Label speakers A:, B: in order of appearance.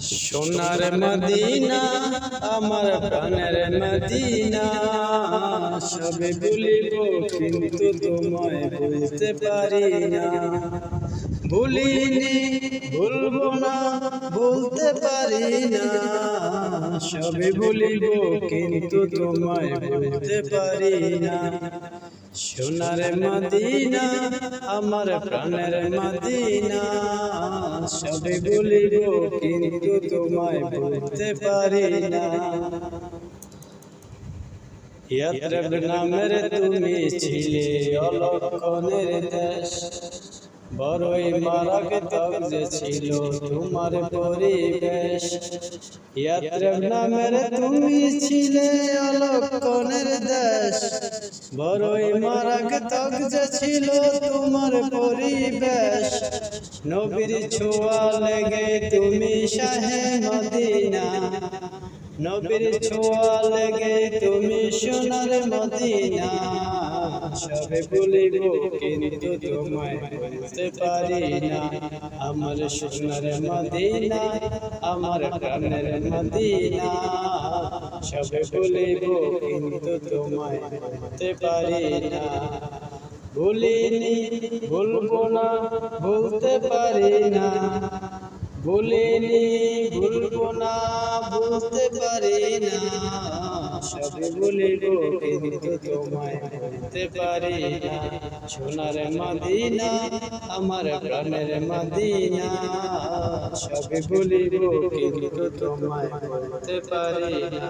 A: সোনার মদিনা আমার প্রাণের মদিনা, সবে ভুলিব কিন্তু তোমায় ভুলতে পারি না। ভুলিনি ভুলবো না বলতে পারি না, সবে ভুলিব কিন্তু তোমায় ভুলতে পারি না। সোনার মদিনা আমার প্রাণের মদিনা, সবে ভুলিব কিন্তু তোমায় ভুলতে পারি না। ইয়াত্রাব নামের তুমি ছিলে অলক্ষণের দেশ, বড়ই মারাত্মক যে ছিল তোমার পরিবেশ। ইয়াত্রাব নামের তুমি ছিলে অলক্ষণের দেশ, বড়ই মারাত্মক যে ছিল তোমার পরিবেশ। নবীর ছোঁয়া লেগে তুমি শাহে মদিনা, নবীর ছোঁয়া লেগে তুমি সোনার মদিনা, সবে ভুলিব কিন্তু তোমায় ভুলতে পারি না। আমার সোনার মদিনা আমার প্রাণের মদিনা, সবে ভুলিব কিন্তু তোমায় ভুলতে পারি না। ভুলিনি ভুলবো না ভুলতে পারি না, ভুলিনি ভুলবো না ভুলতে পারি না, সবে ভুলিব কিন্তু তোমায় ভুলতে পারি না। সোনার মদিনা আমার প্রাণের মদিনা, সবে ভুলিব কিন্তু তোমায় ভুলতে পারি না।